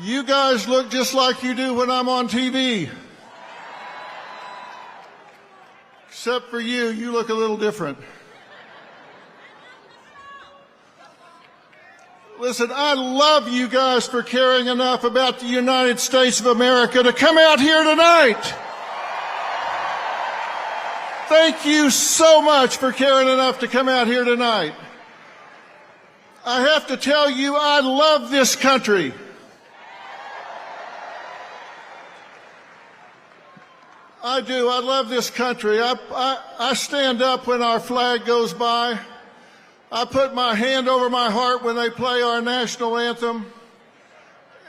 You guys look just like you do when I'm on TV. Except for you, you look a little different. Listen, I love you guys for caring enough about the United States of America to come out here tonight. Thank you so much for caring enough to come out here tonight. I have to tell you, I love this country. I do. I love this country. I stand up when our flag goes by. I put my hand over my heart when they play our national anthem.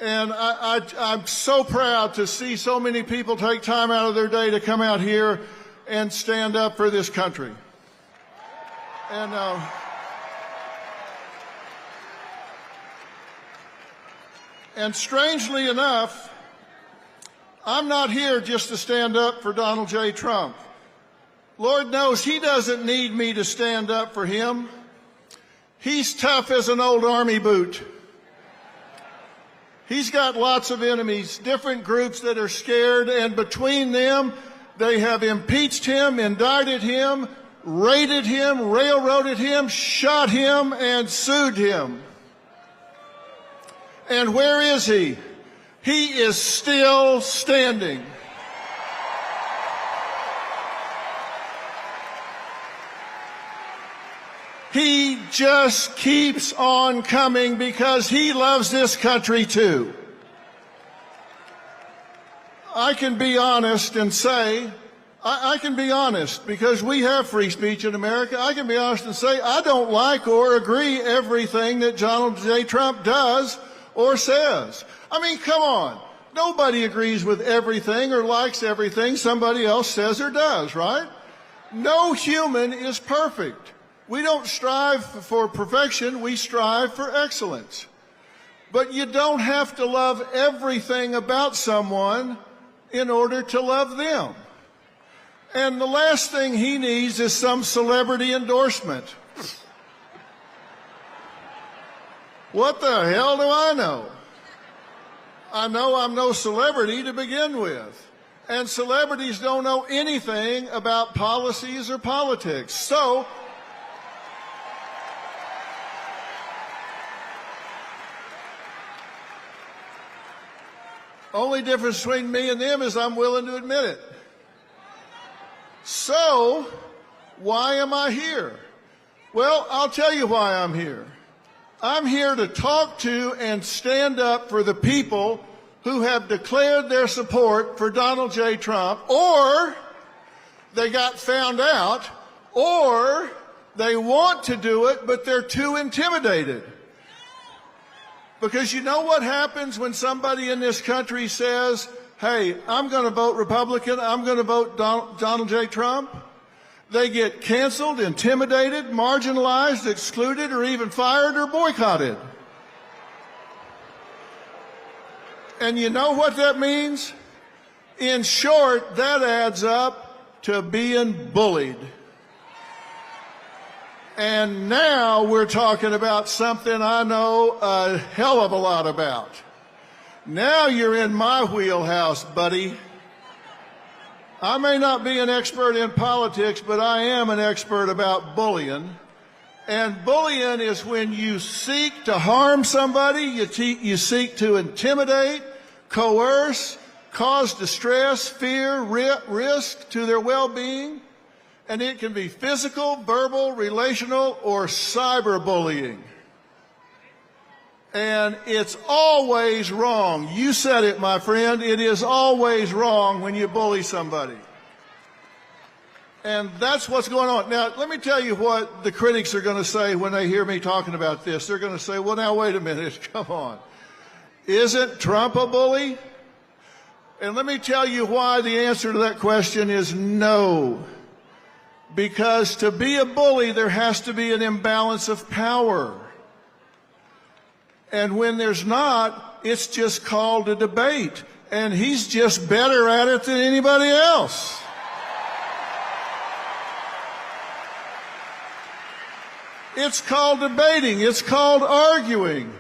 And I'm so proud to see so many people take time out of their day to come out here and stand up for this country. And strangely enough, I'm not here just to stand up for Donald J. Trump. Lord knows he doesn't need me to stand up for him. He's tough as an old army boot. He's got lots of enemies, different groups that are scared, and between them, they have impeached him, indicted him, raided him, railroaded him, shot him, and sued him. And where is he? He is still standing. He just keeps on coming because he loves this country too. I can be honest and say, I can be honest because we have free speech in America. I can be honest and say I don't like or agree everything that Donald J. Trump does or says. I mean, come on. Nobody agrees with everything or likes everything somebody else says or does, right? No human is perfect. We don't strive for perfection, we strive for excellence. But you don't have to love everything about someone in order to love them. And the last thing he needs is some celebrity endorsement. What the hell do I know? I know I'm no celebrity to begin with. And celebrities don't know anything about policies or politics. So, only difference between me and them is I'm willing to admit it. So, why am I here? Well, I'll tell you why I'm here. I'm here to talk to and stand up for the people who have declared their support for Donald J. Trump, or they got found out, or they want to do it, but they're too intimidated. Because you know what happens when somebody in this country says, hey, I'm going to vote Republican, I'm going to vote Donald J. Trump? They get canceled, intimidated, marginalized, excluded, or even fired or boycotted. And you know what that means? In short, that adds up to being bullied. And now we're talking about something I know a hell of a lot about. Now you're in my wheelhouse, buddy. I may not be an expert in politics, but I am an expert about bullying. And bullying is when you seek to harm somebody, you seek to intimidate, coerce, cause distress, fear, risk to their well-being. And it can be physical, verbal, relational, or cyberbullying. And it's always wrong. You said it, my friend. It is always wrong when you bully somebody. And that's what's going on. Now, let me tell you what the critics are going to say when they hear me talking about this. They're going to say, well, now, wait a minute. Come on. Isn't Trump a bully? And let me tell you why the answer to that question is no. Because to be a bully, there has to be an imbalance of power. And when there's not, it's just called a debate. And he's just better at it than anybody else. It's called debating. It's called arguing.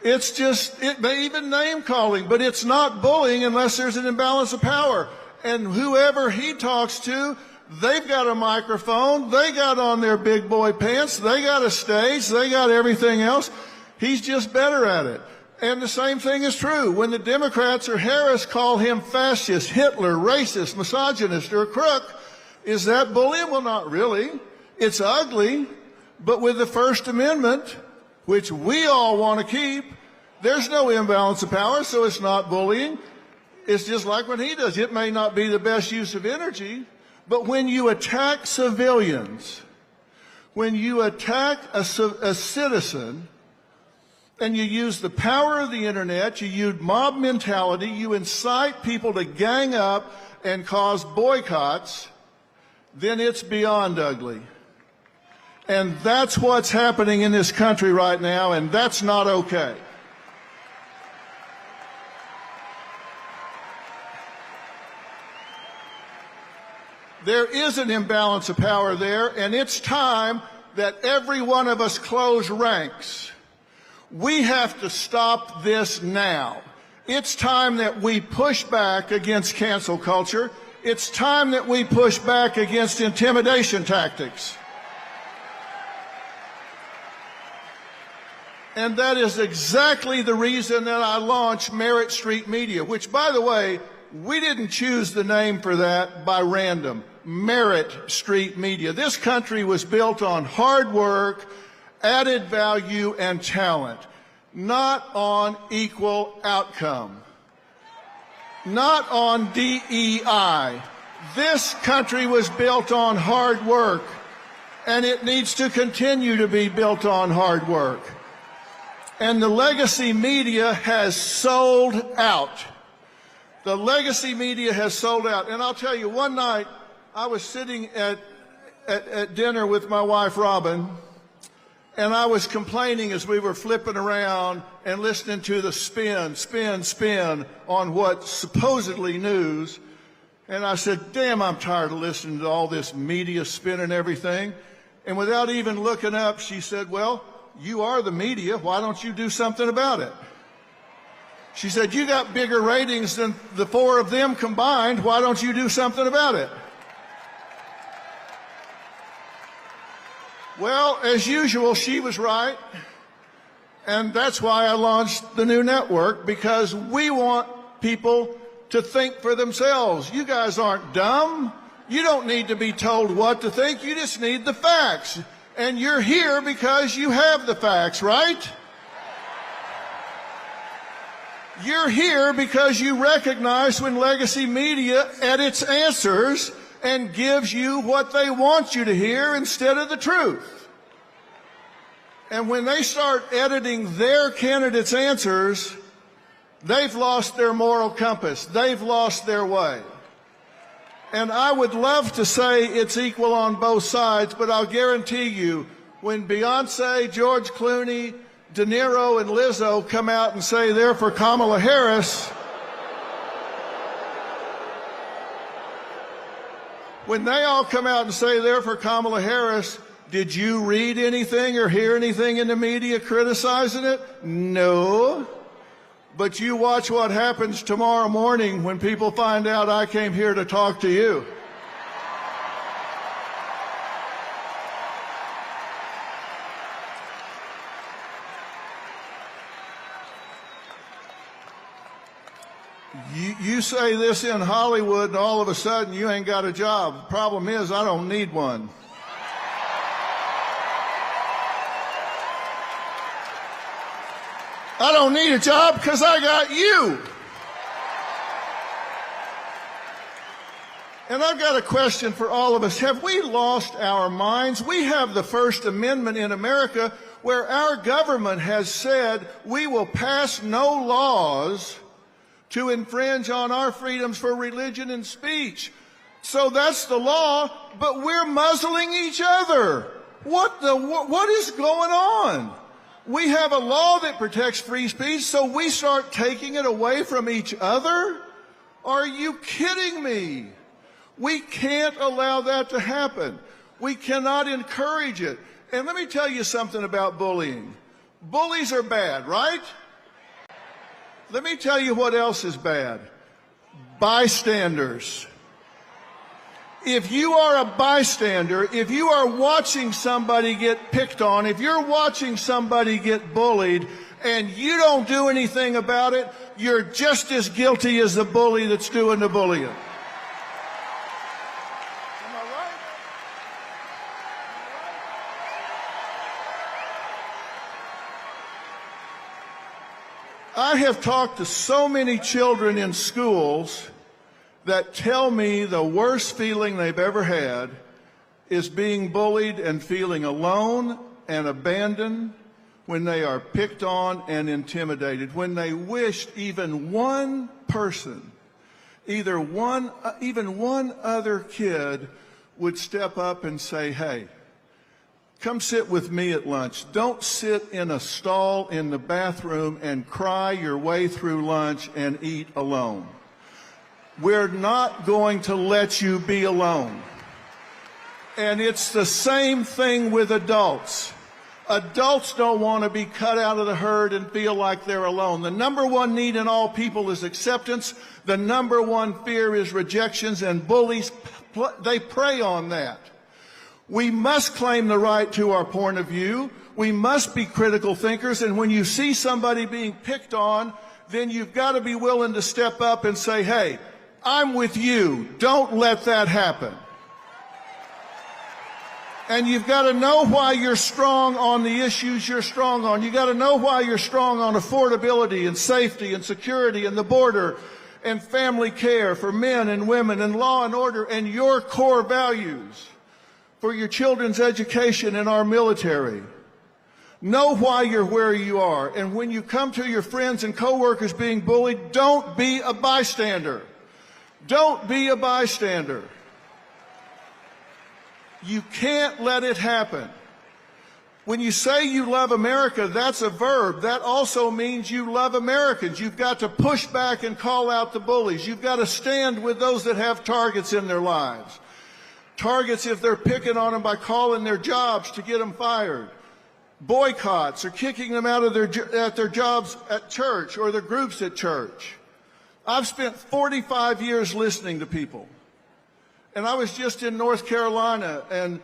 It's just, it may even name calling, but it's not bullying unless there's an imbalance of power. And whoever he talks to, they've got a microphone, they got on their big boy pants, they got a stage, they got everything else. He's just better at it. And the same thing is true. When the Democrats or Harris call him fascist, Hitler, racist, misogynist, or a crook, is that bullying? Well, not really. It's ugly. But with the First Amendment, which we all want to keep, there's no imbalance of power, so it's not bullying. It's just like what he does. It may not be the best use of energy, but when you attack civilians, when you attack a citizen, and you use the power of the internet, you use mob mentality, you incite people to gang up and cause boycotts, then it's beyond ugly. And that's what's happening in this country right now, and that's not okay. There is an imbalance of power there, and it's time that every one of us close ranks. We have to stop this now. It's time that we push back against cancel culture. It's time that we push back against intimidation tactics. And that is exactly the reason that I launched Merit Street Media, which, by the way, we didn't choose the name for that by random. Merit Street Media. This country was built on hard work, added value, and talent, not on equal outcome, not on DEI. This country was built on hard work, and it needs to continue to be built on hard work. And the legacy media has sold out. The legacy media has sold out. And I'll tell you, one night I was sitting at dinner with my wife, Robin, and I was complaining as we were flipping around and listening to the spin on what's supposedly news. And I said, damn, I'm tired of listening to all this media spin and everything. And without even looking up, she said, well, you are the media. Why don't you do something about it? She said, you got bigger ratings than the four of them combined. Why don't you do something about it? Well, as usual, she was right. And that's why I launched the new network, because we want people to think for themselves. You guys aren't dumb. You don't need to be told what to think. You just need the facts. And you're here because you have the facts, right? You're here because you recognize when legacy media edits answers and gives you what they want you to hear instead of the truth. And when they start editing their candidates' answers, they've lost their moral compass. They've lost their way. And I would love to say it's equal on both sides, but I'll guarantee you, when Beyonce, George Clooney, De Niro, and Lizzo come out and say they're for Kamala Harris, when they all come out and say they're for Kamala Harris, did you read anything or hear anything in the media criticizing it? No. But you watch what happens tomorrow morning when people find out I came here to talk to you. You say this in Hollywood and all of a sudden you ain't got a job. The problem is I don't need one. I don't need a job because I got you. And I've got a question for all of us. Have we lost our minds? We have the First Amendment in America where our government has said we will pass no laws to infringe on our freedoms for religion and speech. So that's the law, but we're muzzling each other. What is going on? We have a law that protects free speech, so we start taking it away from each other? Are you kidding me? We can't allow that to happen. We cannot encourage it. And let me tell you something about bullying. Bullies are bad, right? Let me tell you what else is bad. Bystanders. If you are a bystander, if you are watching somebody get picked on, if you're watching somebody get bullied, and you don't do anything about it, you're just as guilty as the bully that's doing the bullying. Am I right? I have talked to so many children in schools that tell me the worst feeling they've ever had is being bullied and feeling alone and abandoned when they are picked on and intimidated, when they wished even one person, even one other kid would step up and say, hey, come sit with me at lunch. Don't sit in a stall in the bathroom and cry your way through lunch and eat alone. We're not going to let you be alone. And it's the same thing with adults. Adults don't want to be cut out of the herd and feel like they're alone. The number one need in all people is acceptance. The number one fear is rejections, and bullies, they prey on that. We must claim the right to our point of view. We must be critical thinkers, and when you see somebody being picked on, then you've got to be willing to step up and say, hey, I'm with you. Don't let that happen. And you've got to know why you're strong on the issues you're strong on. You've got to know why you're strong on affordability and safety and security and the border and family care for men and women and law and order and your core values for your children's education and our military. Know why you're where you are. And when you come to your friends and coworkers being bullied, don't be a bystander. Don't be a bystander. You can't let it happen. When you say you love America, that's a verb. That also means you love Americans. You've got to push back and call out the bullies. You've got to stand with those that have targets in their lives. Targets if they're picking on them by calling their jobs to get them fired. Boycotts or kicking them out of their jobs at church or their groups at church. I've spent 45 years listening to people. And I was just in North Carolina and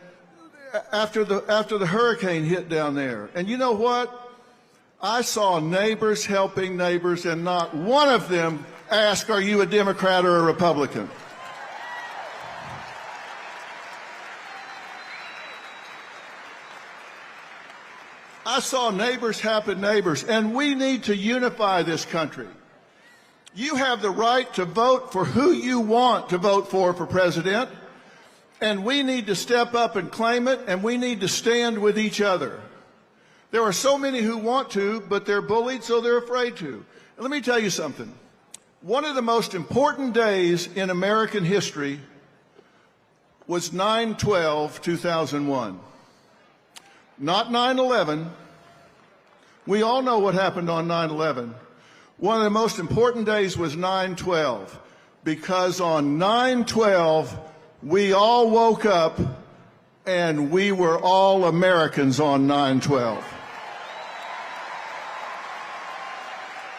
after the hurricane hit down there. And you know what? I saw neighbors helping neighbors, and not one of them asked, are you a Democrat or a Republican? I saw neighbors helping neighbors, and we need to unify this country. You have the right to vote for who you want to vote for president, and we need to step up and claim it, and we need to stand with each other. There are so many who want to, but they're bullied, so they're afraid to. And let me tell you something. One of the most important days in American history was 9/12/2001. Not 9/11. We all know what happened on 9/11. One of the most important days was 9/12, because on 9/12, we all woke up and we were all Americans on 9/12.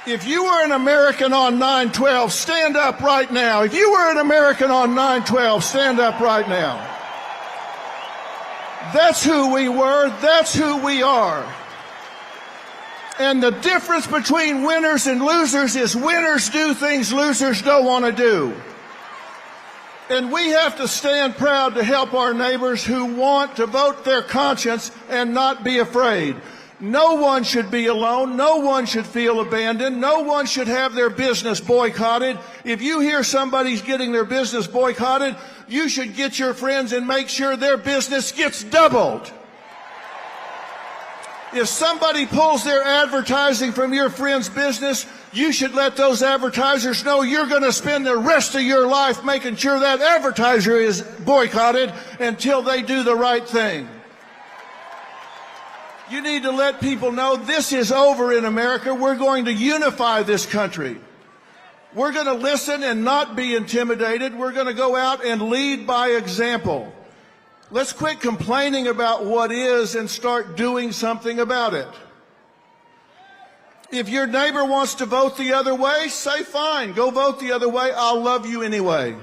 If you were an American on 9/12, stand up right now. If you were an American on 9/12, stand up right now. That's who we were. That's who we are. And the difference between winners and losers is winners do things losers don't want to do. And we have to stand proud to help our neighbors who want to vote their conscience and not be afraid. No one should be alone. No one should feel abandoned. No one should have their business boycotted. If you hear somebody's getting their business boycotted, you should get your friends and make sure their business gets doubled. If somebody pulls their advertising from your friend's business, you should let those advertisers know you're going to spend the rest of your life making sure that advertiser is boycotted until they do the right thing. You need to let people know this is over in America. We're going to unify this country. We're going to listen and not be intimidated. We're going to go out and lead by example. Let's quit complaining about what is and start doing something about it. If your neighbor wants to vote the other way, say fine, go vote the other way. I'll love you anyway.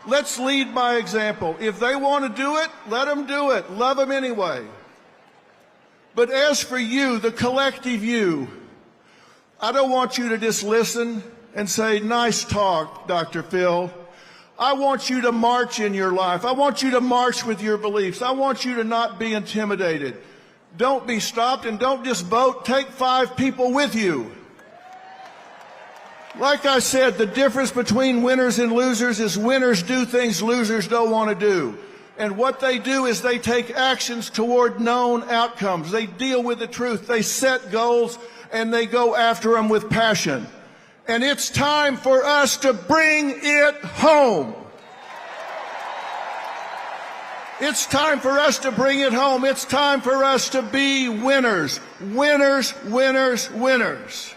Let's lead by example. If they want to do it, let them do it. Love them anyway. But as for you, the collective you, I don't want you to just listen and say, nice talk, Dr. Phil. I want you to march in your life. I want you to march with your beliefs. I want you to not be intimidated. Don't be stopped, and don't just vote. Take 5 people with you. Like I said, the difference between winners and losers is winners do things losers don't want to do. And what they do is they take actions toward known outcomes. They deal with the truth. They set goals, and they go after them with passion. And it's time for us to bring it home. It's time for us to bring it home. It's time for us to be winners. Winners, winners, winners.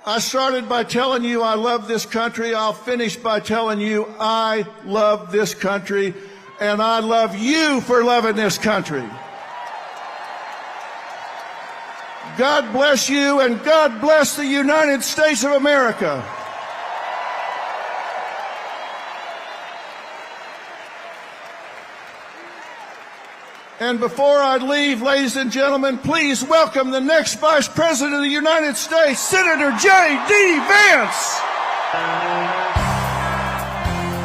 I started by telling you I love this country. I'll finish by telling you I love this country, and I love you for loving this country. God bless you, and God bless the United States of America. And before I leave, ladies and gentlemen, please welcome the next Vice President of the United States, Senator J.D. Vance.